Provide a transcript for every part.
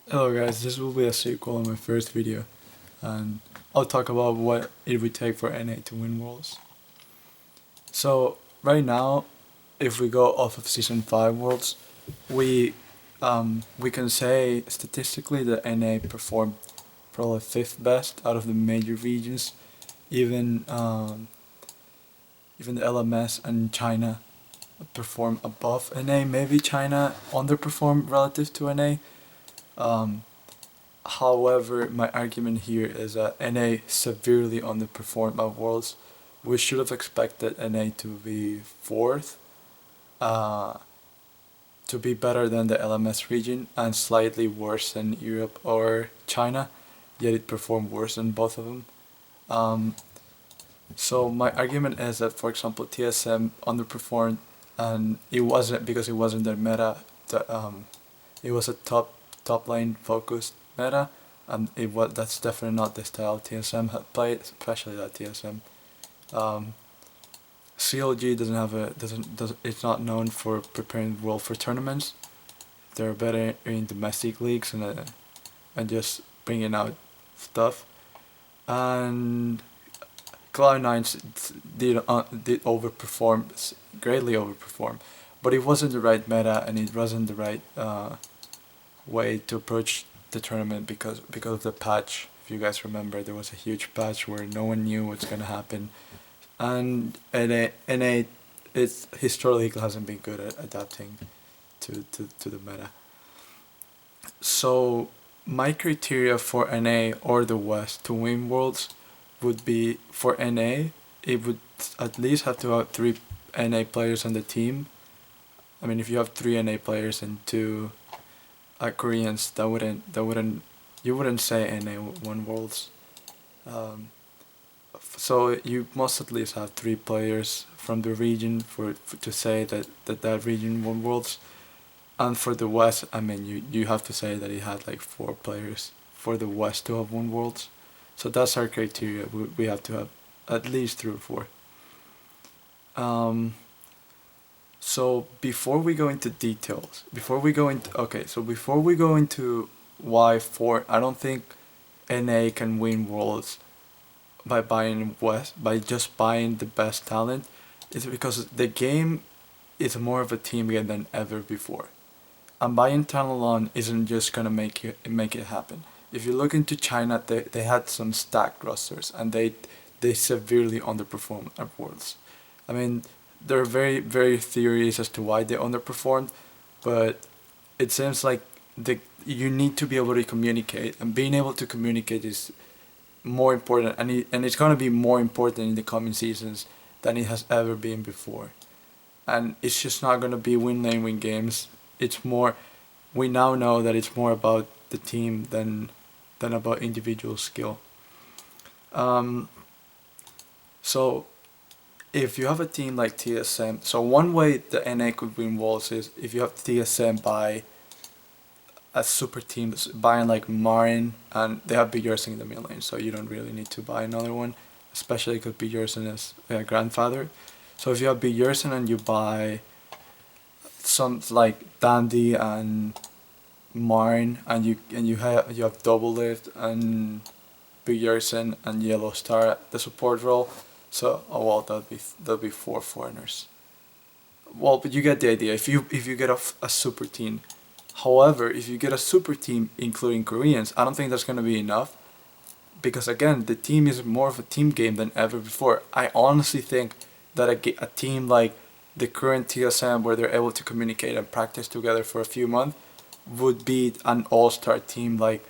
Hello guys, this will be a sequel on my first video, and I'll talk about what it would take for NA to win Worlds. So right now, if we go off of Season 5 Worlds, we we can say statistically that NA performed probably 5th best out of the major regions. Even even the LMS and China perform above NA. Maybe China underperformed relative to NA. Um, However, my argument here is that NA severely underperformed at Worlds. We should have expected NA to be fourth, uh, to be better than the LMS region, and slightly worse than Europe or China, yet it performed worse than both of them. Um, so my argument is that, for example, TSM underperformed, and it wasn't because it wasn't their meta. It was a top lane focused meta, and that's definitely not the style TSM had played, especially that TSM. Um, CLG doesn't have a doesn't it's not known for preparing well for tournaments. They're better in domestic leagues and just bringing out stuff. And Cloud9 did overperform, greatly overperform, but it wasn't the right meta and it wasn't the right way to approach the tournament because of the patch. If you guys remember, there was a huge patch where no one knew what's gonna happen, and NA it's historically hasn't been good at adapting to the meta. So my criteria for NA or the West to win Worlds would be for NA. It would at least have to have three NA players on the team. I mean, if you have three NA players and two Koreans, that wouldn't you wouldn't say NA won Worlds. Um, so you must at least have three players from the region for to say that region won Worlds. And for the West, I mean, you have to say that it had like four players for the West to have won Worlds. So that's our criteria. We have to have at least three or four. Um, so before we go into details, before we go into why four, I don't think NA can win Worlds by buying West by just buying the best talent. It's because the game is more of a team game than ever before. And buying talent alone isn't just gonna make it happen. If you look into China, they had some stacked rosters and they severely underperformed at Worlds. I mean, there are very theories as to why they underperformed, but it seems like you need to be able to communicate, and being able to communicate is more important, and it's gonna be more important in the coming seasons than it has ever been before. And it's just not gonna be win lane win games. It's more. We now know that it's more about the team than about individual skill. Um, so if you have a team like TSM, so one way the NA could win Worlds is if you have TSM buy a super team, buying like Marin, and they have Bjorsen in the mid lane, so you don't really need to buy another one, especially because Bjorsen is a grandfather. So if you have Bjorsen and you buy some like Dandy and Marin, and you have Double Lift and Bjorsen and Yellow Star the support role. So well, that'd be four foreigners. Well, but you get the idea. If you get a super team, however, if you get a super team including Koreans, I don't think that's gonna be enough, because again, the team is more of a team game than ever before. I honestly think that a team like the current TSM, where they're able to communicate and practice together for a few months, would beat an all-star team like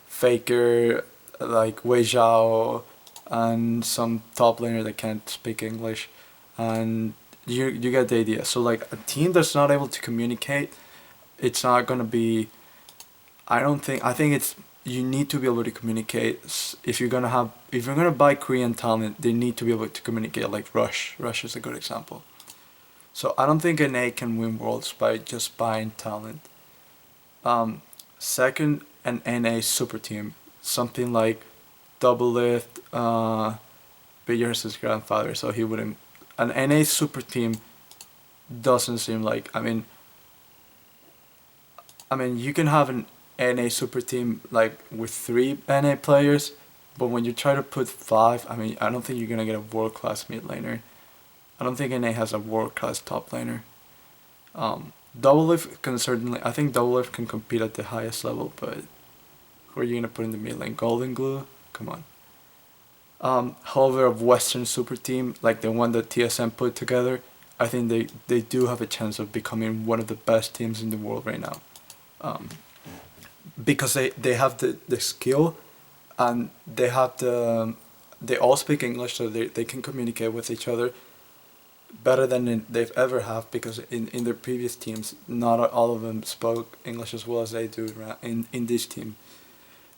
Faker, like Wei Zhao, and some top laner that can't speak English, and you get the idea. So like a team that's not able to communicate, it's not gonna be. I think it's you need to be able to communicate. If you're gonna buy Korean talent, they need to be able to communicate. Like Rush is a good example. So I don't think an A can win Worlds by just buying talent. Um, Second, an NA super team, something like Double Lift, Bigger's his grandfather, so he wouldn't. An NA super team doesn't seem like. I mean, you can have an NA super team like with 3 NA players, but when you try to put 5, I mean, I don't think you're gonna get a world class mid laner. I don't think NA has a world class top laner. Doublelift can certainly, I think Doublelift can compete at the highest level, but who are you gonna put in the mid lane? Golden Glue? Come on. However, a Western super team like the one that TSM put together, I think they do have a chance of becoming one of the best teams in the world right now. Um, because they have the skill, and they have they all speak English, so they can communicate with each other better than they've ever have, because in their previous teams not all of them spoke English as well as they do in this team.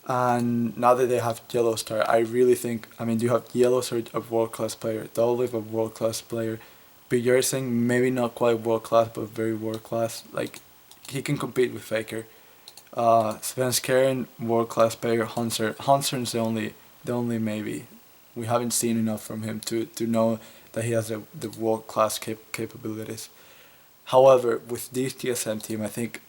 And now that they have Yellow Star, I really think, I mean, you have Yellow Star, a world class player, Dolliv, a world class player, but you're saying maybe not quite world class, but very world class. Like, he can compete with Faker. Svenskeren, world class player. Hansern's the only maybe. We haven't seen enough from him to know that he has the world class capabilities. However, with this TSM team, I think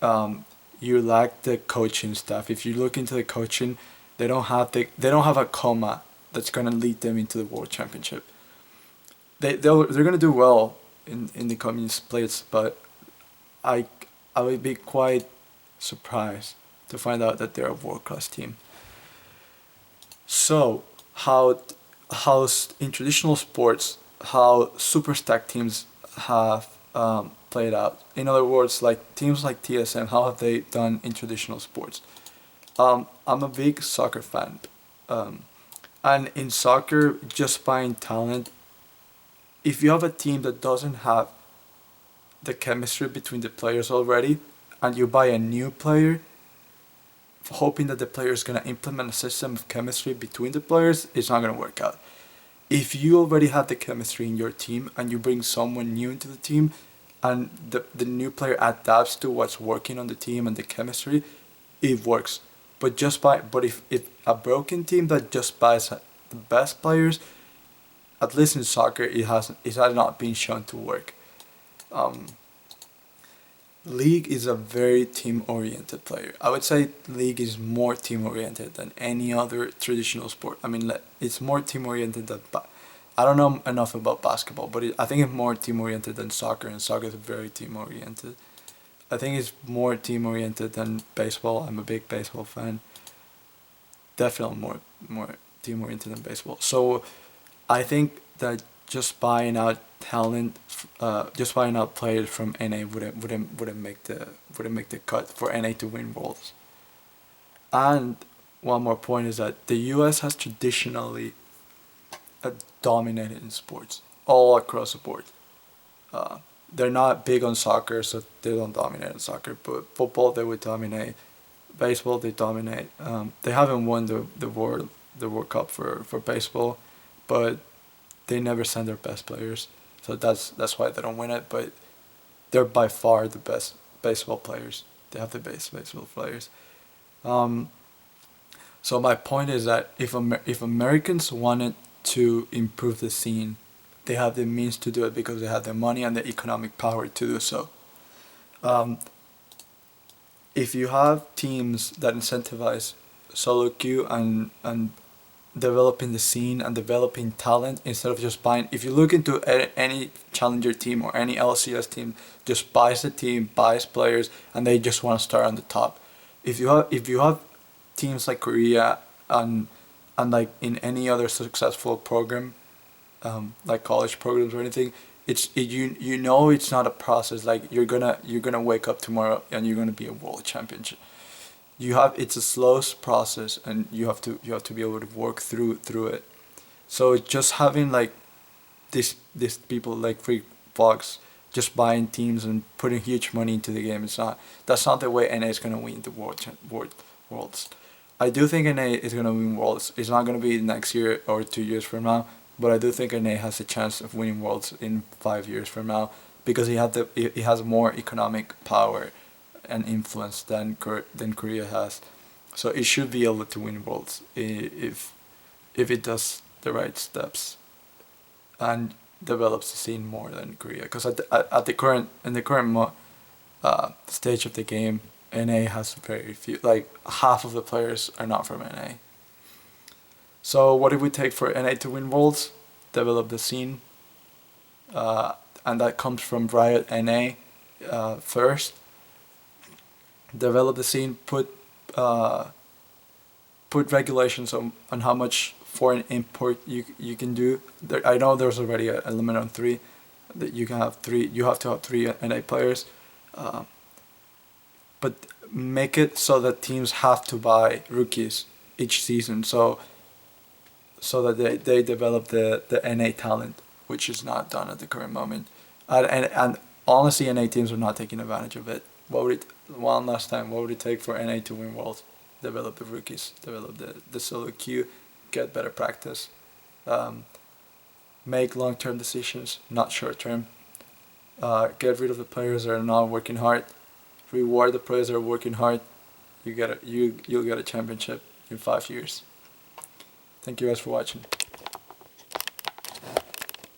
you lack the coaching staff. If you look into the coaching, they don't have a coma that's gonna lead them into the world championship. They're gonna do well in the coming splits, but I I would be quite surprised to find out that they're a world class team. So how in traditional sports, how super stack teams have played out. In other words, like teams like TSM, how have they done in traditional sports? I'm a big soccer fan, um, and in soccer, just buying talent. If you have a team that doesn't have the chemistry between the players already, and you buy a new player, hoping that the player is gonna implement a system of chemistry between the players, it's not gonna work out. If you already have the chemistry in your team and you bring someone new into the team, and the new player adapts to what's working on the team and the chemistry, it works. But if a broken team that just buys the best players, at least in soccer, it has not been shown to work. Um, League is a very team oriented player. I would say League is more team oriented than any other traditional sport. I mean, it's more team oriented than. I don't know enough about basketball, but I think it's more team oriented than soccer, and soccer is very team oriented. I think it's more team oriented than baseball. I'm a big baseball fan. Definitely more team oriented than baseball. So I think that just buying out players from NA wouldn't make the cut for NA to win worlds. And one more point is that the US has traditionally dominated in sports all across the board. Uh, they're not big on soccer, so they don't dominate in soccer. But football, they would dominate. Baseball, they dominate. They haven't won the World Cup for baseball, but they never send their best players, so that's why they don't win it. But they're by far the best baseball players. They have the best baseball players. Um, so my point is that if Americans wanted to improve the scene, they have the means to do it because they have the money and the economic power to do so. Um, if you have teams that incentivize solo queue and developing the scene and developing talent instead of just buying. If you look into any challenger team or any LCS team, just buys the team, buys players, and they just want to start on the top. If you have teams like Korea and like in any other successful program, like college programs or anything, you know it's not a process. Like you're gonna wake up tomorrow and you're gonna be a world champion. It's a slow process, and you have to be able to work through it. So just having like this people like Free Fox just buying teams and putting huge money into the game, that's not the way NA is gonna win the worlds. I do think NA is gonna win worlds. It's not gonna be next year or 2 years from now, but I do think NA has a chance of winning worlds in 5 years from now, because he has more economic power and influence than Korea has. So it should be able to win worlds if it does the right steps and develops the scene more than Korea. Because at the current stage of the game, NA has very few, like half of the players are not from NA. So what did we take for NA to win Worlds? Develop the scene, and that comes from Riot NA first. Develop the scene, put regulations on how much foreign import you can do. I know there's already a limit on 3, that you can have 3. You have to have 3 NA players, but make it so that teams have to buy rookies each season, so that they develop the NA talent, which is not done at the current moment. And honestly, NA teams are not taking advantage of it. One last time, what would it take for NA to win Worlds? Develop the rookies, develop the solo queue, get better practice, make long-term decisions, not short-term. Get rid of the players that are not working hard. Reward the players that are working hard. You'll get a championship in 5 years. Thank you guys for watching.